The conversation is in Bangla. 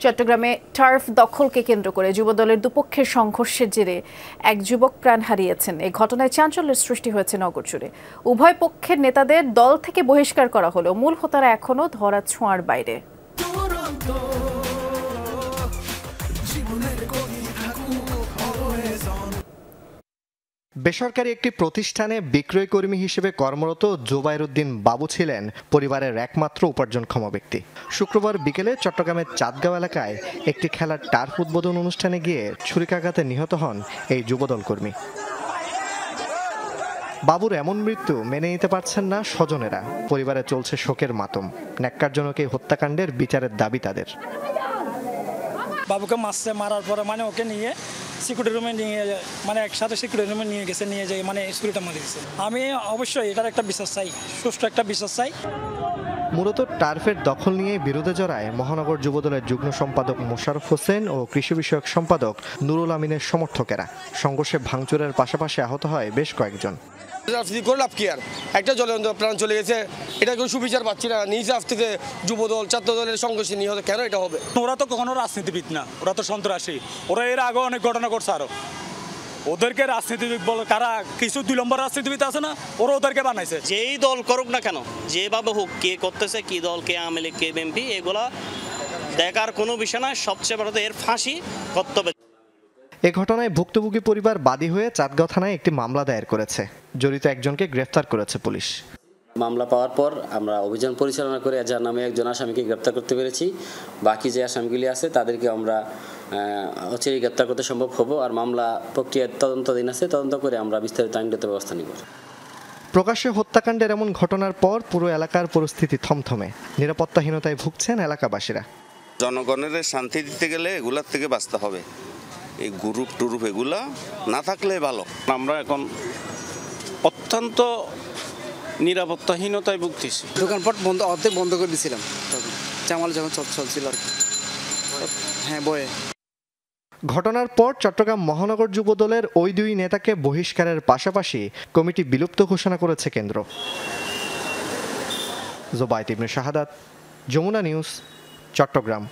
চট্টগ্রামে টার্ফ দখলকে কেন্দ্র করে যুবদলের দুপক্ষের সংঘর্ষের জেরে এক যুবক প্রাণ হারিয়েছেন। এই ঘটনায় চাঞ্চল্যের সৃষ্টি হয়েছে নগর জুড়ে। উভয় পক্ষের নেতাদের দল থেকে বহিষ্কার করা হলেও মূল হোতারা এখনও ধরা ছোঁয়ার বাইরে। বেসরকারি একটি প্রতিষ্ঠানে বিক্রয় কর্মী হিসেবে কর্মরত জোবায়ের উদ্দিন বাবু ছিলেন পরিবারের একমাত্র উপার্জনক্ষম ব্যক্তি। শুক্রবার বিকেলে চট্টগ্রামের চাঁদগাঁও এলাকায় একটি খেলার টার্ফ উদ্বোধন অনুষ্ঠানে গিয়ে ছুরিকাঘাতে নিহত হন এই যুবদল কর্মী। বাবুর এমন মৃত্যু মেনে নিতে পারছেন না স্বজনেরা। পরিবারে চলছে শোকের মাতম। ন্যাক্কারজনক এই হত্যাকাণ্ডের বিচারের দাবি তাদের। বাবুকে মারার পরে ওকে নিয়ে সিকিউরিটি রুমে নিয়ে একসাথে সিকিউরিটি রুমে নিয়ে গেছে, নিয়ে যাই ছুরিটা মারি দিয়েছে। আমি অবশ্যই এটার একটা বিচার চাই, সুষ্ঠু একটা বিচার চাই। মূলত টার্ফের দখল নিয়ে বিরোধে জড়ায় মহানগর যুবদলের যুগ্ম সম্পাদক মোশাররফ হোসেন ও কৃষি বিষয়ক সম্পাদক নুরুল আমিনের সমর্থকেরা। সংঘর্ষে ভাঙচুরের পাশাপাশি আহত হয় বেশ কয়েকজন। লাভ কি আর, একটা প্রাণ চলে গেছে, এটা কেউ সুবিচার পাচ্ছি না। নিজ রাজনীতিতে যুবদল ছাত্র দলের সংঘর্ষে নিহত কেন এটা হবে? ওরা তো কখনো রাজনীতিবিদ না, ওরা তো সন্ত্রাসী। ওরা এর আগে অনেক ঘটনা করছে। আরো ওদেরকে রাজনীতিবিদ বলে কারা, কিছু 2 নম্বর রাজনীতিবিদ আছে না, ওরা ওদেরকে বানাইছে। যেই দল করুক না কেন, যেভাবে হোক, কে করতেছে, কি দল, কে আওয়ামী লীগ, কে বিএনপি, এগুলা দেখার কোনো বিষয় না। সবচেয়ে বড় এর ফাঁসি করতে হবে। এ ঘটনায় ভুক্তভোগী পরিবার বাদী হয়ে চাঁদগাঁও থানায় একটি মামলা দায়ের করেছে। জড়িত একজনকে গ্রেফতার করেছে পুলিশ। মামলা পাওয়ার পর আমরা অভিযান পরিচালনা করে যার নামে একজন আসামিকে গ্রেফতার করতে পেরেছি। বাকি যে আসামিগুলি আছে তাদেরকে আমরা অচিরেই গ্রেফতার করতে সম্ভব হব। আর মামলা প্রক্রিয়ার তদন্তাধীন আছে, তদন্ত করে আমরা বিস্তারিত আইনগত ব্যবস্থা নিব। প্রকাশ্যে হত্যাকাণ্ডের এমন ঘটনার পর পুরো এলাকার পরিস্থিতি থমথমে। নিরাপত্তাহীনতায় ভুগছেন এলাকাবাসীরা। জনগণের শান্তি দিতে গেলে এগুলার থেকে বাঁচতে হবে। এই গ্রুপ টুরুপ এগুলা না থাকলে ভালো। আমরা এখন অত্যন্ত নিরাপত্তাহীনতায় ভুগতেছি। দোকানপাট অর্ধেক বন্ধ করে দিয়েছিলাম জামাল যখন চলছিল আর কি। হ্যাঁ, বয়ে। ঘটনার পর চট্টগ্রাম মহানগর যুবদলের ওই 2 নেতাকে বহিষ্কারের পাশাপাশি কমিটি বিলুপ্ত ঘোষণা করেছে কেন্দ্র। জোবায়েত ইবনে শাহাদাত, যমুনা নিউজ, চট্টগ্রাম।